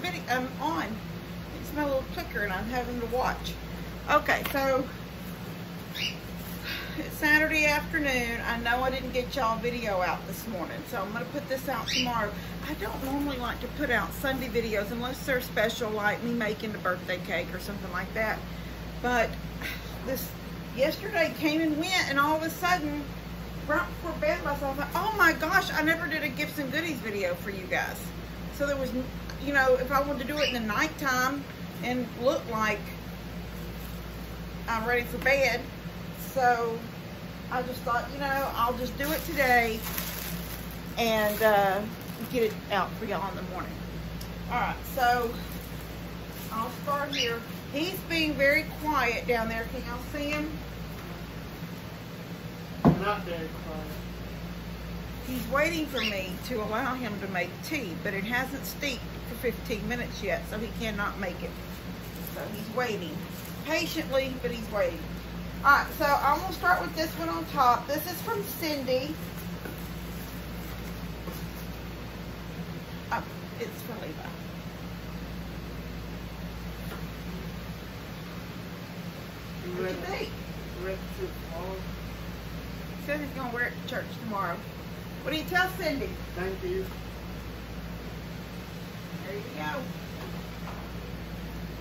video. I'm on. It's my little clicker, and I'm having to watch. Okay, so it's Saturday afternoon. I know I didn't get y'all video out this morning, so I'm gonna put this out tomorrow. I don't normally like to put out Sunday videos unless they're special, like me making the birthday cake or something like that. But this yesterday came and went, and all of a sudden, right before bed last night, I was like, oh my gosh, I never did a gifts and goodies video for you guys. So there was, you know, if I wanted to do it in the nighttime and look like I'm ready for bed, so I just thought, you know, I'll just do it today and get it out for y'all in the morning. All right, so I'll start here. He's being very quiet down there. Can y'all see him? Not very quiet. He's waiting for me to allow him to make tea, but it hasn't steeped for 15 minutes yet, so he cannot make it. So he's waiting patiently, but he's waiting. All right, so I'm gonna start with this one on top. This is from Cindy. Oh, it's for Levi. What'd you think? He says he's gonna wear it to church tomorrow. What do you tell Cindy? Thank you. There you go.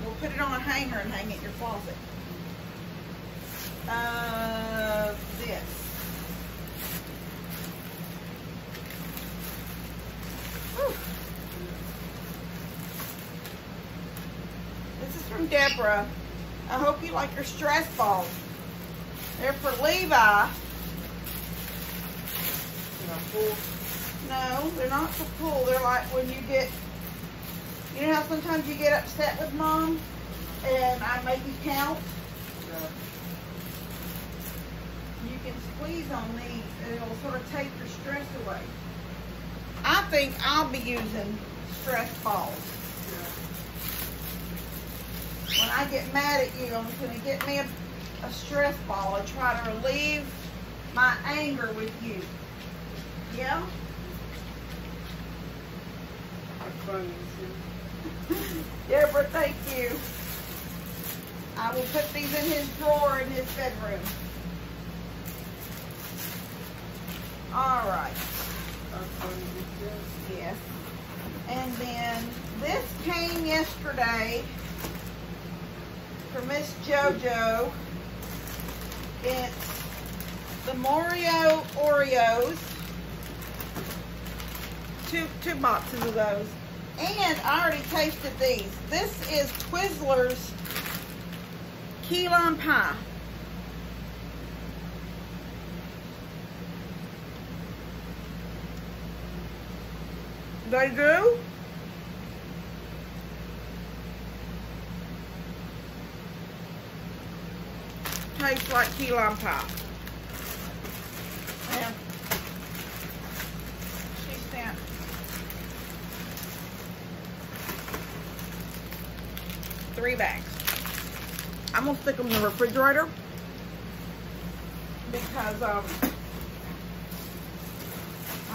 We'll put it on a hanger and hang it in your closet. This. Whew. This is from Deborah. I hope you like your stress balls. They're for Levi. No, they're not for pull. They're like when you get, you know how sometimes you get upset with mom and I make you count? Yeah. You can squeeze on these and it'll sort of take your stress away. I think I'll be using stress balls. Yeah. When I get mad at you, I'm going to get me a stress ball and try to relieve my anger with you. Yeah? That's funny. Deborah, thank you. I will put these in his drawer in his bedroom. All right. That's funny. Yes. And then this came yesterday for Miss JoJo. It's the Mario Oreos. Two boxes of those. And I already tasted these. This is Twizzlers Key Lime Pie. They do? Tastes like key lime pie. And she sent 3 bags. I'm gonna stick them in the refrigerator because I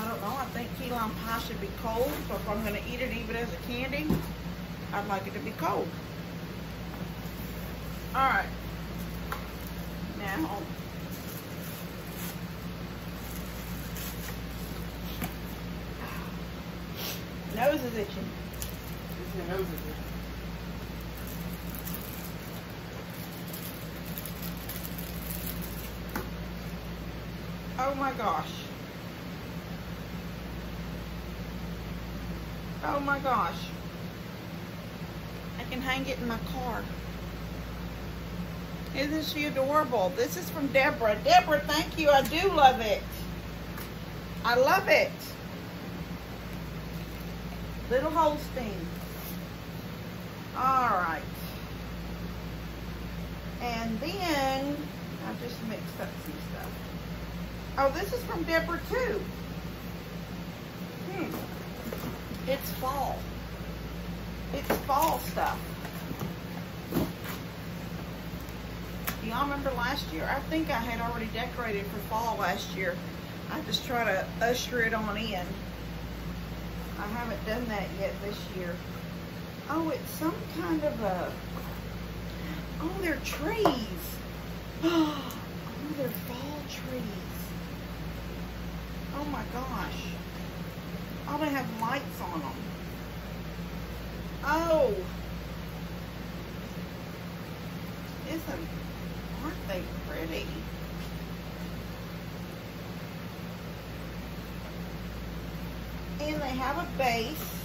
don't know, I think key lime pie should be cold, so if I'm gonna eat it even as a candy, I'd like it to be cold. All right. Now, nose is itching. Your nose is itching. Oh my gosh. Oh my gosh. I can hang it in my car. Isn't she adorable? This is from Deborah. Deborah, thank you. I do love it. I love it. Little Holstein. All right. And then I just mixed up some stuff. Oh, this is from Deborah too. It's fall. It's fall stuff. Y'all remember last year? I think I had already decorated for fall last year. I just try to usher it on in. I haven't done that yet this year. Oh, it's some kind of a, oh, they're trees. Oh, they're fall trees. Oh my gosh. Oh, they have lights on them. Oh. Aren't they pretty? And they have a base.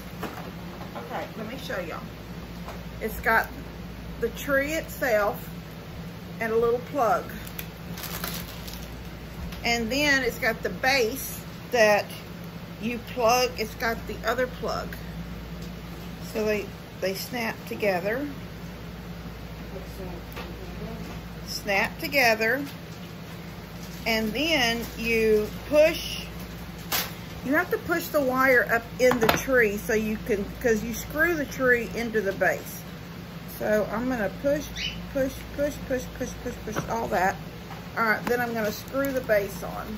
Okay, let me show y'all. It's got the tree itself and a little plug. And then it's got the base that you plug. It's got the other plug. So they snap together. Snap together. And then you have to push the wire up in the tree so you can, because you screw the tree into the base. So I'm gonna push all that. All right, then I'm gonna screw the base on.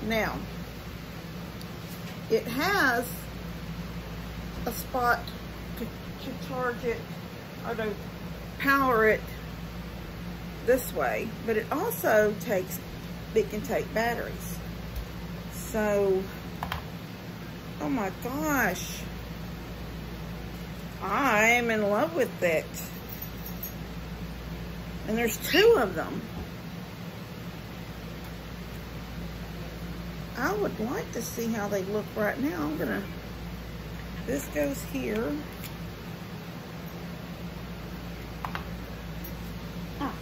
Now, it has a spot to charge it or to power it this way, but it also can take batteries. So, oh my gosh, I'm in love with it. And there's 2 of them. I would like to see how they look right now. This goes here. Ah.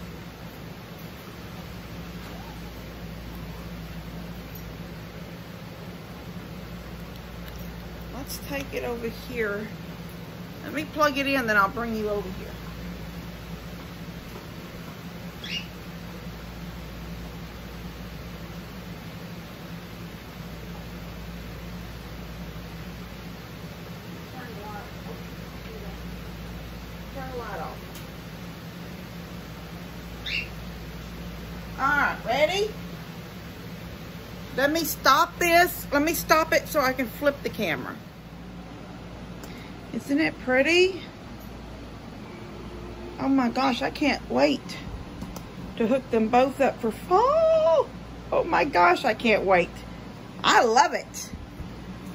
Let's take it over here. Let me plug it in, then I'll bring you over here. Turn the light off. All right, ready? Let me stop this. Let me stop it so I can flip the camera. Isn't it pretty? Oh my gosh, I can't wait to hook them both up for fall. Oh my gosh, I can't wait. I love it.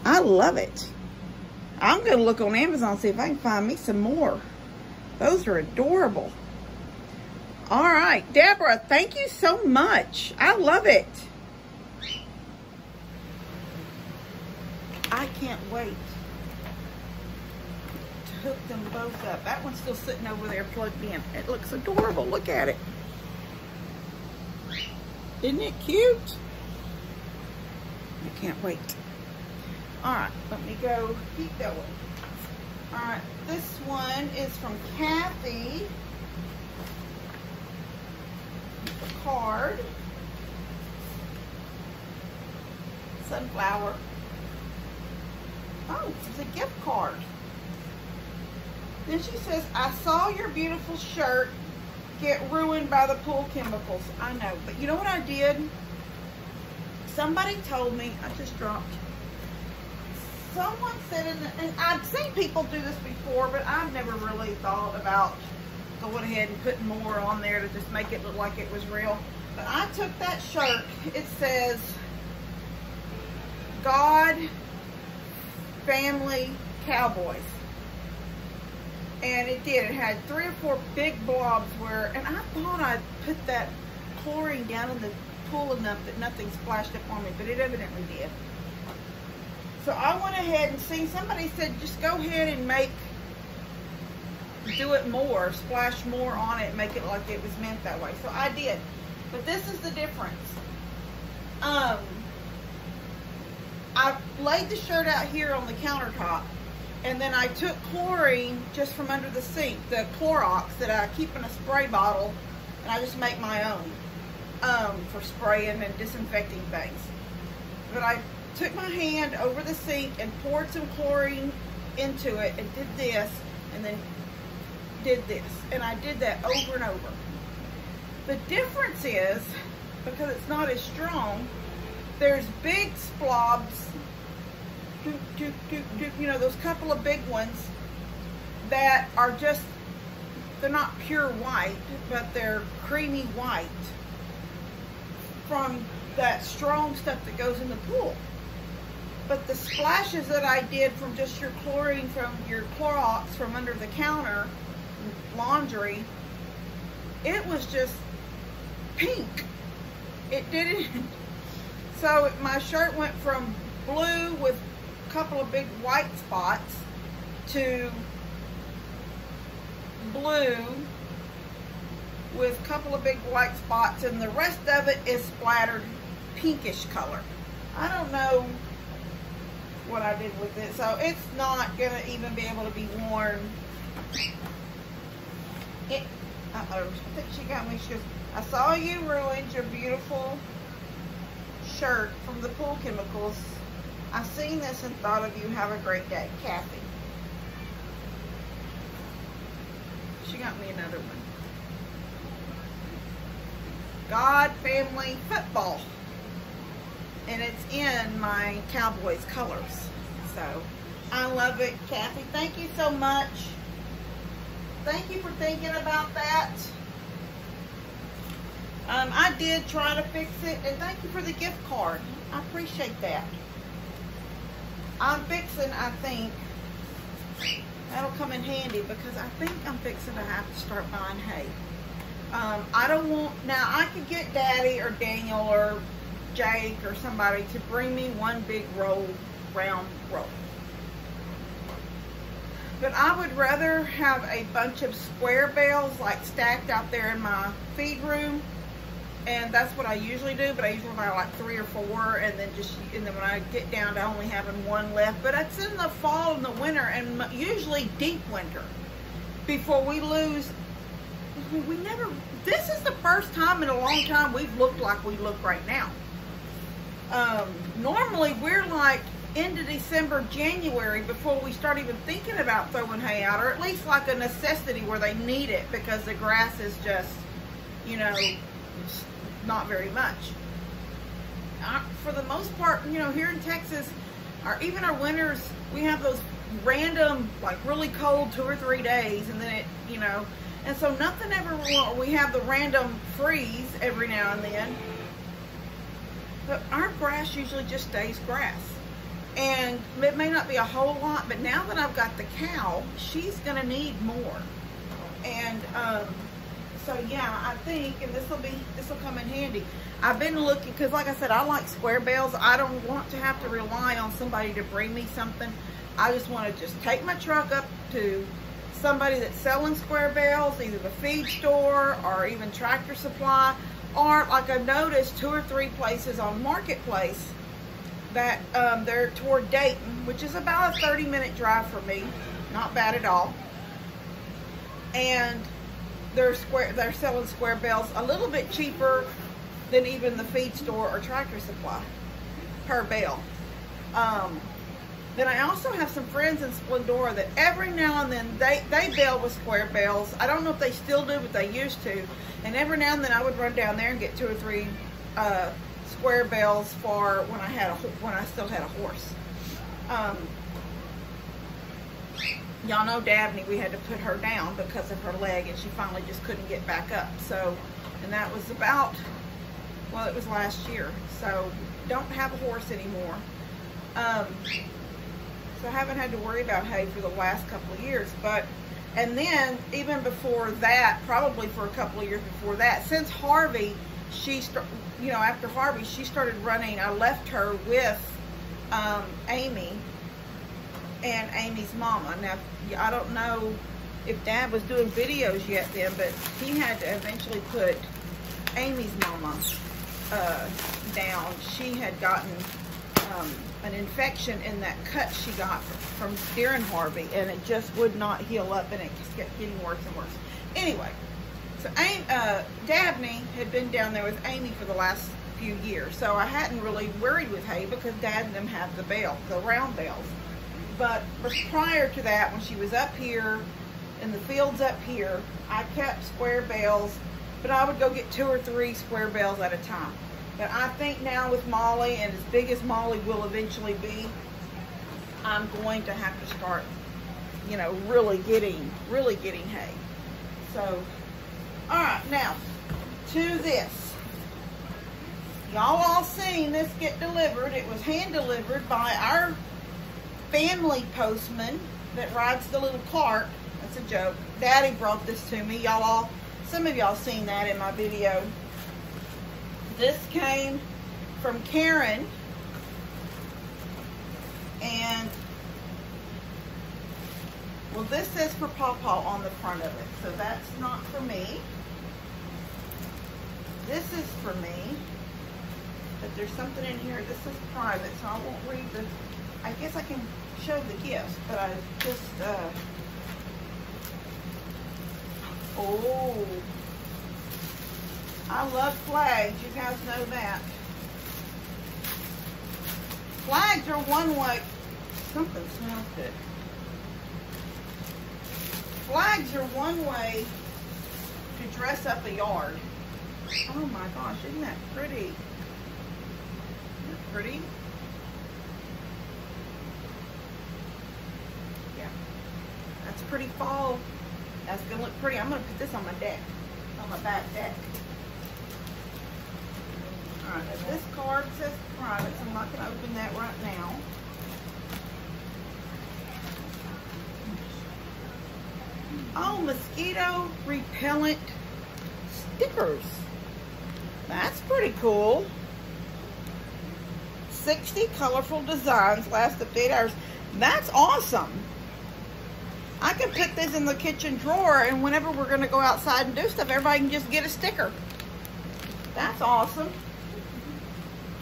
I love it. I'm gonna look on Amazon, see if I can find me some more. Those are adorable. All right, Deborah, thank you so much. I love it. I can't wait to hook them both up. That one's still sitting over there plugged in. It looks adorable. Look at it. Isn't it cute? I can't wait. All right, let me go keep going. All right, this one is from Kathy. A card. Sunflower. Oh, it's a gift card. Then she says, I saw your beautiful shirt get ruined by the pool chemicals. I know, but you know what I did? Somebody told me, I just dropped. Someone said, and I've seen people do this before, but I've never really thought about going ahead and putting more on there to just make it look like it was real. But I took that shirt, it says, God, Family, Cowboys. And it did. It had 3 or 4 big blobs where, and I thought I'd put that chlorine down in the pool enough that nothing splashed up on me, but it evidently did. So I went ahead and see, somebody said just go ahead and do it more, splash more on it, make it like it was meant that way. So I did. But this is the difference. I laid the shirt out here on the countertop, and then I took chlorine just from under the sink, the Clorox that I keep in a spray bottle, and I just make my own for spraying and disinfecting things. But I took my hand over the sink and poured some chlorine into it and did this, and then did this. And I did that over and over. The difference is, because it's not as strong, there's big splobs, you know, those couple of big ones, that are just, they're not pure white, but they're creamy white from that strong stuff that goes in the pool. But the splashes that I did from just your chlorine, from your Clorox from under the counter laundry, it was just pink. It didn't. So my shirt went from blue with a couple of big white spots to blue with a couple of big white spots, and the rest of it is splattered pinkish color. I don't know what I did with it, so it's not gonna even be able to be worn. I think she got me. She goes, I saw you ruined your beautiful shirt from the pool chemicals. I seen this and thought of you. Have a great day, Kathy. She got me another one. God Family Football. And it's in my Cowboys colors. So, I love it, Kathy. Thank you so much. Thank you for thinking about that. I did try to fix it, and thank you for the gift card. I appreciate that. I'm fixing, I think, that'll come in handy, because I think I'm fixing to have to start buying hay. I don't want, now I could get Daddy or Daniel or Jake or somebody to bring me one big roll, round roll. But I would rather have a bunch of square bales like stacked out there in my feed room. And that's what I usually do, but I usually buy like 3 or 4, and then when I get down to only having one left. But it's in the fall and the winter, and usually deep winter, before we lose. We never, this is the first time in a long time we've looked like we look right now. Normally we're like into December, January before we start even thinking about throwing hay out, or at least like a necessity where they need it because the grass is just, you know, not very much. For the most part, you know, here in Texas, even our winters, we have those random, like really cold 2 or 3 days, and then it, you know, and so nothing ever, we have the random freeze every now and then, but our grass usually just stays grass. And it may not be a whole lot, but now that I've got the cow, she's gonna need more. And so yeah, I think, and this will come in handy. I've been looking, because like I said, I like square bales. I don't want to have to rely on somebody to bring me something. I just want to just take my truck up to somebody that's selling square bales, either the feed store or even Tractor Supply, or like I've noticed 2 or 3 places on Marketplace that they're toward Dayton, which is about a 30-minute drive for me. Not bad at all. And they're selling square bales a little bit cheaper than even the feed store or Tractor Supply per bale. Then I also have some friends in Splendora that every now and then they bale with square bales. I don't know if they still do, but they used to. And every now and then I would run down there and get 2 or 3 square bales for when I still had a horse. Y'all know Dabney, we had to put her down because of her leg, and she finally just couldn't get back up. So, and that was about, well, it was last year. So, don't have a horse anymore. So I haven't had to worry about hay for the last couple of years. But, and then even before that, probably for a couple of years before that, since Harvey, after Harvey, she started running. I left her with Amy and Amy's mama. Now, I don't know if Dad was doing videos yet then, but he had to eventually put Amy's mama down. She had gotten an infection in that cut she got from during Harvey, and it just would not heal up, and it just kept getting worse and worse. Anyway, so Dabney had been down there with Amy for the last few years, so I hadn't really worried with hay because Dad and them have the round bales. But prior to that, when she was up here in the fields up here, I kept square bales, but I would go get 2 or 3 square bales at a time. But I think now with Molly, and as big as Molly will eventually be, I'm going to have to start you know, really getting hay. So, all right, now to this. Y'all all seen this get delivered. It was hand delivered by our family postman that rides the little cart. That's a joke. Daddy brought this to me. Some of y'all seen that in my video. This came from Karen, and well, this says for Pawpaw on the front of it, so that's not for me. This is for me, but there's something in here. This is private, so I won't read the, I guess I can show the gifts, but I just, oh, I love flags. You guys know that. Flags are one way. Something smells good. Flags are one way to dress up a yard. Oh my gosh, isn't that pretty? Isn't that pretty? Yeah. That's pretty fall. That's gonna look pretty. I'm gonna put this on my deck, on my back deck. All right, this card says private, so I'm not gonna open that right now. Oh, mosquito repellent stickers. That's pretty cool. 60 colorful designs, last up to 8 hours. That's awesome. I can put this in the kitchen drawer, and whenever we're going to go outside and do stuff, everybody can just get a sticker. That's awesome.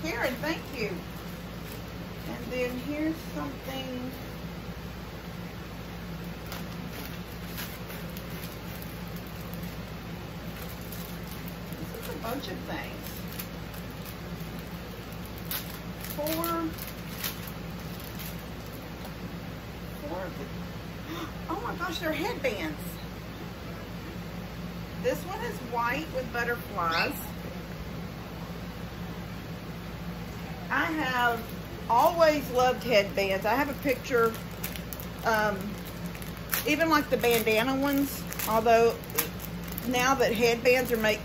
Karen, thank you. And then here's something. This is a bunch of things. Oh my gosh, they're headbands. This one is white with butterflies. I have always loved headbands. I have a picture, even like the bandana ones, although now that headbands are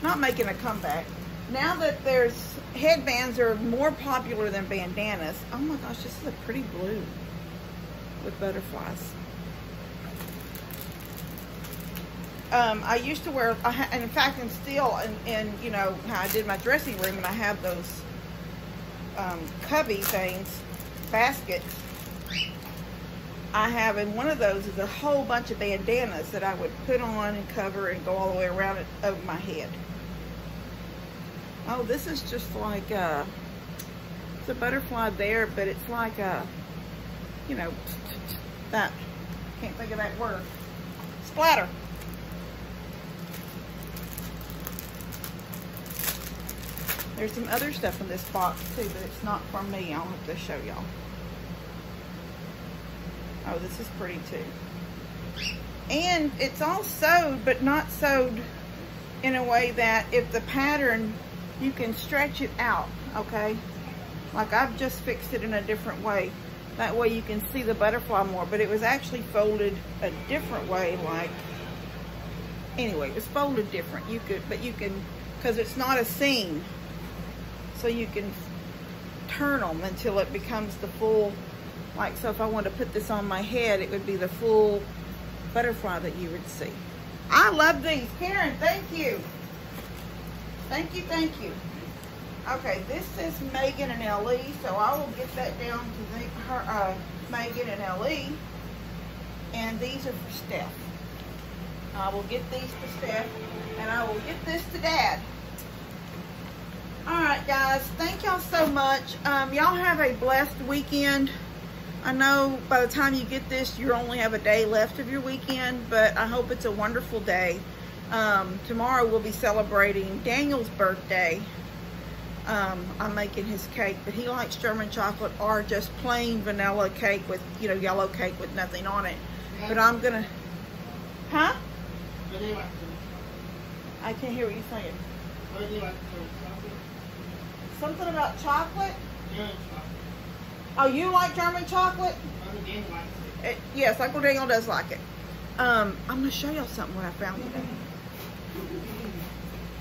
not making a comeback, now that there's headbands are more popular than bandanas. Oh my gosh, this is a pretty blue with butterflies. I used to wear, and in fact, and still, and you know how I did my dressing room, and I have those cubby things, baskets. I have in one of those is a whole bunch of bandanas that I would put on and cover and go all the way around it over my head. Oh, this is just like it's a butterfly there, but it's like a, you know, that, can't think of that word. Splatter. There's some other stuff in this box too, but it's not from me. I'll have to show y'all. Oh, this is pretty too. And it's all sewed, but not sewed in a way that if the pattern, you can stretch it out, okay? Like I've just fixed it in a different way. That way you can see the butterfly more, but it was actually folded a different way, like, anyway, it was folded different. You could, but you can, because it's not a seam, so you can turn them until it becomes the full, like, so if I wanted to put this on my head, it would be the full butterfly that you would see. I love these. Karen, thank you. Thank you, thank you. Okay, this says Megan and LE, so I will get that down to Megan and LE. And these are for Steph. I will get these for Steph, and I will get this to Dad. All right, guys, thank y'all so much. Y'all have a blessed weekend. I know by the time you get this, you only have a day left of your weekend, but I hope it's a wonderful day. Tomorrow we'll be celebrating Daniel's birthday. I'm making his cake, but he likes German chocolate or just plain vanilla cake with, you know, yellow cake with nothing on it. But I'm gonna, huh? What do you like to do? I can't hear what you're saying. What do you like to do? Something about chocolate? German chocolate. Oh, you like German chocolate? Other than like it. Yes, Uncle Daniel does like it. I'm going to show y'all something what I found today.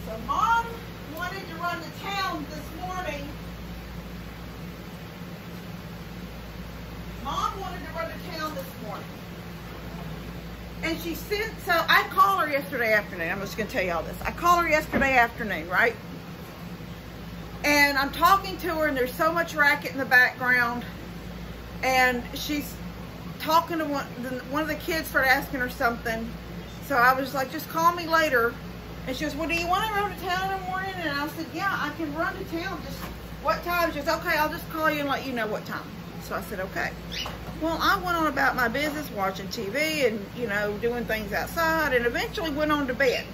So Mom wanted to run to town this morning. Mom wanted to run to town this morning. And she sent, so I called her yesterday afternoon. I'm just going to tell y'all this. I called her yesterday afternoon, right? And I'm talking to her, and there's so much racket in the background. And she's talking to one of the kids, started asking her something. So I was like, just call me later. And she goes, well, do you want to run to town in the morning? And I said, yeah, I can run to town. Just what time? She goes, okay, I'll just call you and let you know what time. So I said, okay. Well, I went on about my business, watching TV and, you know, doing things outside, and eventually went on to bed.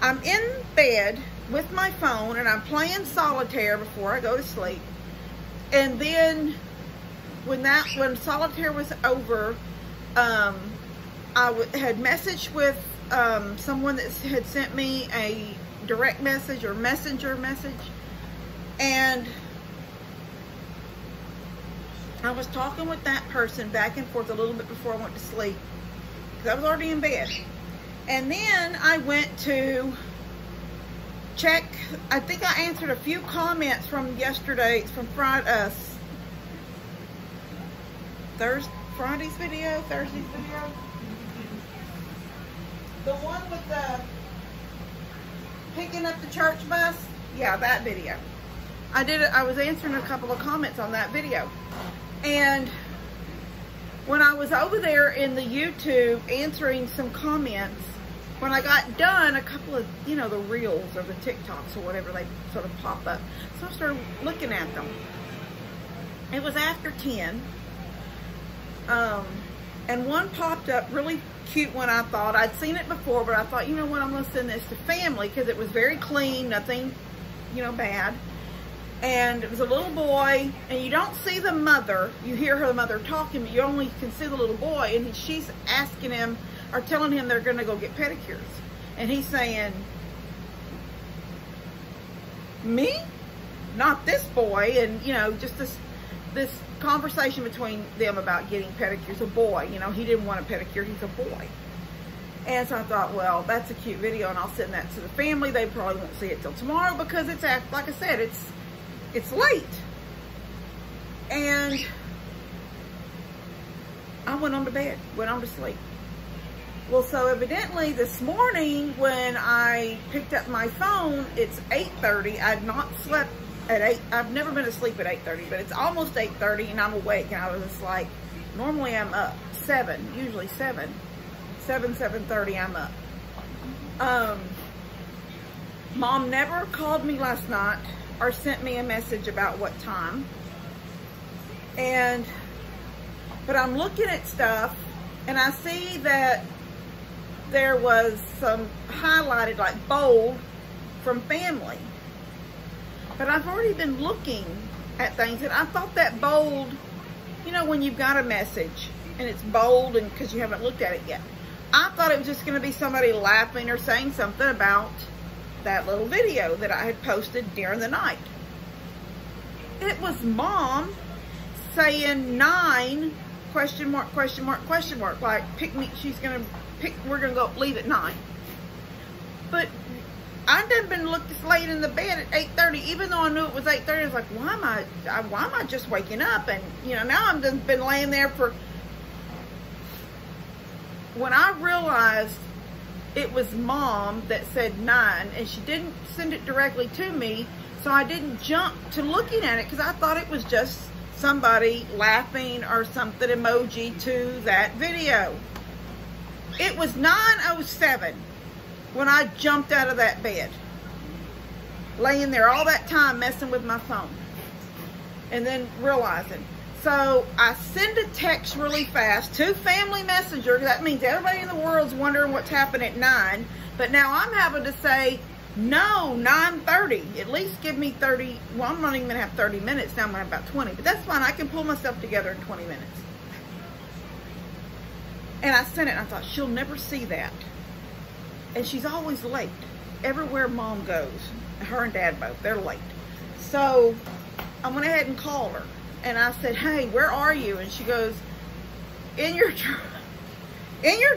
I'm in bed with my phone, and I'm playing solitaire before I go to sleep. And then when solitaire was over, I had messaged with someone that had sent me a direct message or messenger message, and I was talking with that person back and forth a little bit before I went to sleep, because I was already in bed. And then I went to check, I think I answered a few comments from yesterday, from Friday's video, Thursday's video. The one with the picking up the church bus. Yeah, that video. I was answering a couple of comments on that video. And when I was over there in the YouTube answering some comments, when I got done, a couple of, you know, the reels or the TikToks or whatever, they sort of pop up. So I started looking at them. It was after 10. And one popped up, really cute one, I thought. I'd seen it before, but I thought, you know what, I'm going to send this to family, because it was very clean, nothing, you know, bad. And it was a little boy, and you don't see the mother. You hear her mother talking, but you only can see the little boy, and she's asking him, or telling him they're going to go get pedicures. And he's saying, me? Not this boy. And, you know, just this conversation between them about getting pedicures. A boy, you know, he didn't want a pedicure, he's a boy. And so I thought, well, that's a cute video, and I'll send that to the family. They probably won't see it till tomorrow, because it's, like I said, it's late. And I went on to bed, went on to sleep. Well, so evidently this morning when I picked up my phone, it's 8:30. I'd not slept at 8. I've never been asleep at 8:30, but it's almost 8:30 and I'm awake. And I was just like, normally I'm up 7, usually 7:30 I'm up. Mom never called me last night or sent me a message about what time. But I'm looking at stuff, and I see that there was some highlighted, like bold, from family. But I've already been looking at things, and I thought that bold, you know, when you've got a message and it's bold, and because you haven't looked at it yet, I thought it was just going to be somebody laughing or saying something about that little video that I had posted during the night. It was Mom saying 9 question mark, question mark, question mark, like pick me, we're gonna go leave at 9. But I done been looking late in the bed at 8:30, even though I knew it was 8:30. I was like, why am I just waking up? And you know, now I've just been laying there for, when I realized it was Mom that said 9, and she didn't send it directly to me, so I didn't jump to looking at it, because I thought it was just somebody laughing or something emoji to that video. It was 9:07 when I jumped out of that bed, laying there all that time messing with my phone, and then realizing. So I send a text really fast to Family Messenger. That means everybody in the world's wondering what's happening at 9. But now I'm having to say, no, 9:30. At least give me 30. Well, I'm not even going to have 30 minutes. Now I'm going to have about 20. But that's fine. I can pull myself together in 20 minutes. And I sent it, and I thought, she'll never see that. And she's always late. Everywhere Mom goes, her and Dad both, they're late. So I went ahead and called her. And I said, hey, where are you? And she goes, in your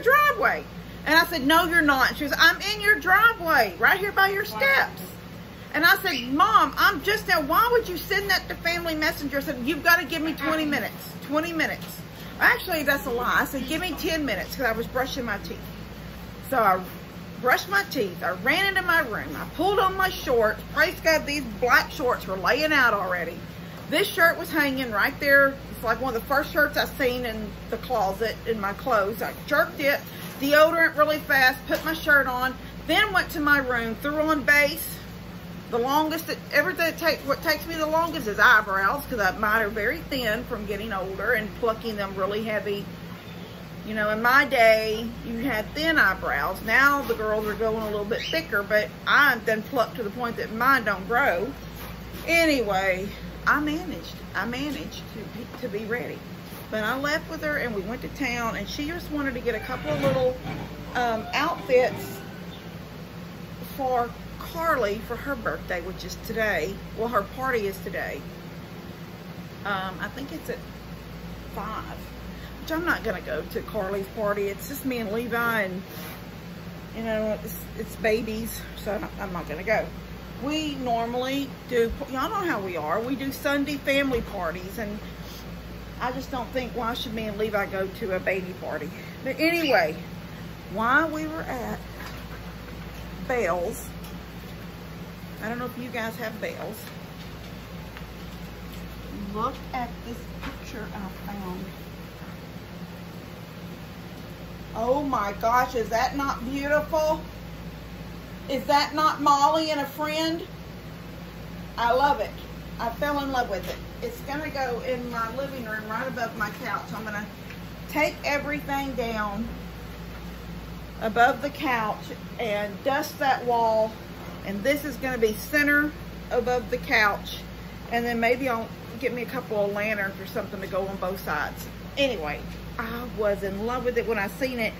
driveway. And I said, no, you're not. She was, I'm in your driveway, right here by your steps. And I said, Mom, I'm just there. Why would you send that to Family Messenger? I said, you've got to give me 20 minutes. 20 minutes. Actually, that's a lie. I said, give me 10 minutes because I was brushing my teeth. So I brushed my teeth. I ran into my room. I pulled on my shorts. Praise God, these black shorts were laying out already. This shirt was hanging right there. It's like one of the first shirts I seen in the closet in my clothes. I jerked it, deodorant really fast, put my shirt on, then went to my room, threw on base. The longest, what takes me the longest is eyebrows, because mine are very thin from getting older and plucking them really heavy. You know, in my day, you had thin eyebrows. Now the girls are going a little bit thicker, but I'm done plucked to the point that mine don't grow. Anyway, I managed to be ready. But I left with her and we went to town, and she just wanted to get a couple of little outfits for Carly for her birthday, which is today. Well, her party is today. I think it's at 5. Which I'm not gonna go to Carly's party. It's just me and Levi, and you know, it's babies, so I'm not gonna go. We normally do, y'all know how we are. We do Sunday family parties, and I just don't think, why should me and Levi go to a baby party? But anyway, while we were at Belle's, I don't know if you guys have Belle's. Look at this picture I found. Oh my gosh, is that not beautiful? Is that not Molly and a friend? I love it. I fell in love with it. It's gonna go in my living room right above my couch. I'm gonna take everything down above the couch and dust that wall. And this is gonna be center above the couch. And then maybe I'll get me a couple of lanterns or something to go on both sides. Anyway, I was in love with it when I seen it.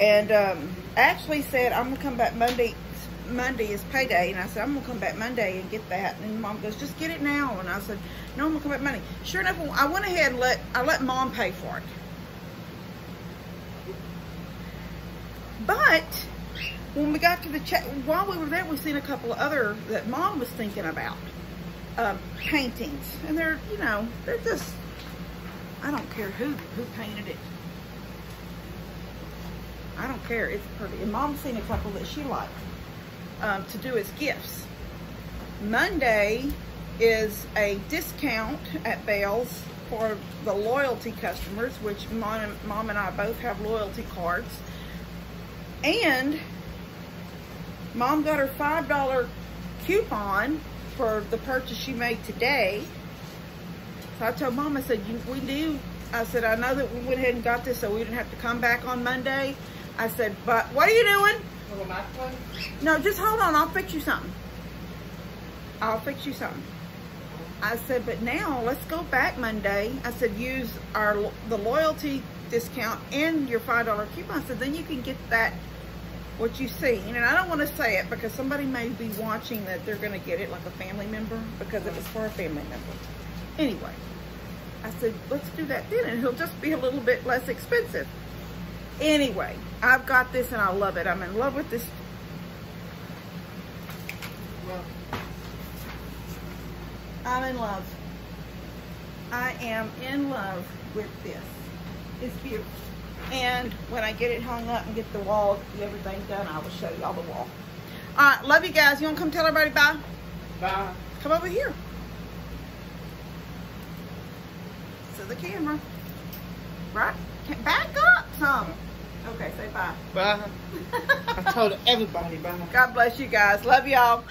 And I actually said, I'm gonna come back Monday. Monday is payday. And I said, I'm gonna come back Monday and get that. And Mom goes, just get it now. And I said, no, I'm gonna come back Monday. Sure enough, I went ahead and let Mom pay for it. But when we got to the check, while we were there, we seen a couple of other that Mom was thinking about, paintings. And they're, you know, they're just, I don't care who painted it. I don't care, it's pretty. And Mom's seen a couple that she liked to do as gifts. Monday is a discount at Belle's for the loyalty customers, which Mom and I both have loyalty cards. And Mom got her $5 coupon for the purchase she made today. So I told Mom, I said, I said, I know that we went ahead and got this so we didn't have to come back on Monday. I said, but what are you doing? No, just hold on, I'll fix you something. I'll fix you something. I said, but now let's go back Monday. I said, use the loyalty discount and your $5 coupon. I said, then you can get that, what you see. And I don't want to say it because somebody may be watching that they're going to get it like a family member because it was for a family member. Anyway, I said, let's do that then, and it'll just be a little bit less expensive. Anyway, I've got this and I love it. I'm in love with this. I'm in love. I am in love with this. It's beautiful. And when I get it hung up and get the wall, everything done, I will show y'all the wall. All right, love you guys. You want to come tell everybody bye? Bye. Come over here. To the camera. Right? Back up some. Okay, say bye. Bye. I told everybody bye. God bless you guys. Love y'all.